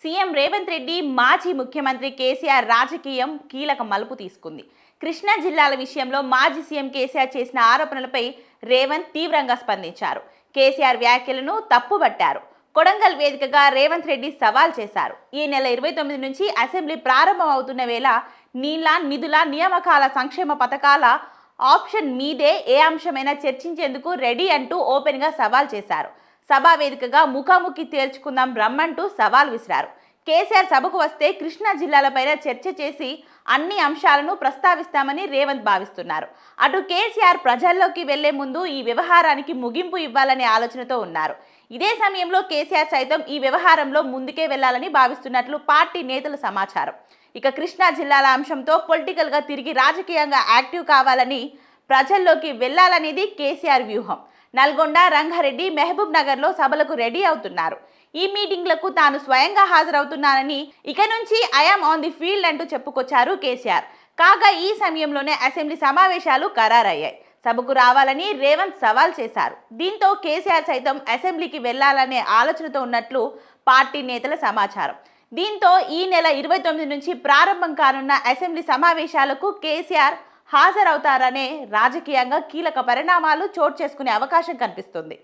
CM Revanth Reddy మాజీ ముఖ్యమంత్రి కేసీఆర్ రాజకీయం కీలక మలుపు తీసుకుంది. కృష్ణా జిల్లాల విషయంలో మాజీ సీఎం కేసీఆర్ చేసిన ఆరోపణలపై రేవంత్ తీవ్రంగా స్పందించారు. కేసీఆర్ వ్యాఖ్యలను తప్పుబట్టారు. కొడంగల్ వేదికగా రేవంత్ రెడ్డి సవాల్ చేశారు. ఈ నెల 29 నుంచి అసెంబ్లీ ప్రారంభం అవుతున్న వేళ నీళ్ల, నిధుల, నియామకాల, సంక్షేమ పథకాల ఆప్షన్ మీదే ఏ అంశమైనా చర్చించేందుకు రెడీ అంటూ ఓపెన్గా సవాల్ చేశారు. సభా వేదికగా ముఖాముఖి తేల్చుకుందాం రమ్మంటూ సవాల్ విసిరారు. కేసీఆర్ సభకు వస్తే కృష్ణా జిల్లాలపైన చర్చ చేసి అన్ని అంశాలను ప్రస్తావిస్తామని రేవంత్ భావిస్తున్నారు. అటు కేసీఆర్ ప్రజల్లోకి వెళ్లే ముందు ఈ వ్యవహారానికి ముగింపు ఇవ్వాలనే ఆలోచనతో ఉన్నారు. ఇదే సమయంలో కేసీఆర్ సైతం ఈ వ్యవహారంలో ముందుకే వెళ్లాలని భావిస్తున్నట్లు పార్టీ నేతల సమాచారం. ఇక కృష్ణా జిల్లాల అంశంతో పొలిటికల్గా తిరిగి రాజకీయంగా యాక్టివ్ కావాలని, ప్రజల్లోకి వెళ్లాలనేది కేసీఆర్ వ్యూహం. నల్గొండ, రంగారెడ్డి, మహబూబ్ నగర్లో సభలకు రెడీ అవుతున్నారు. ఈ మీటింగ్లకు తాను స్వయంగా హాజరవుతున్నానని, ఇక నుంచి ఐఆమ్ ఆన్ ది ఫీల్డ్ అంటూ చెప్పుకొచ్చారు కేసీఆర్. కాగా ఈ సమయంలోనే అసెంబ్లీ సమావేశాలు ఖరారయ్యాయి. సభకు రావాలని రేవంత్ సవాల్ చేశారు. దీంతో కేసీఆర్ సైతం అసెంబ్లీకి వెళ్లాలనే ఆలోచనతో ఉన్నట్లు పార్టీ నేతల సమాచారం. దీంతో ఈ నెల 29 నుంచి ప్రారంభం కానున్న అసెంబ్లీ సమావేశాలకు కేసీఆర్ హాజరవుతారనే రాజకీయంగా కీలక పరిణామాలు చోటు చేసుకునే అవకాశం కనిపిస్తుంది.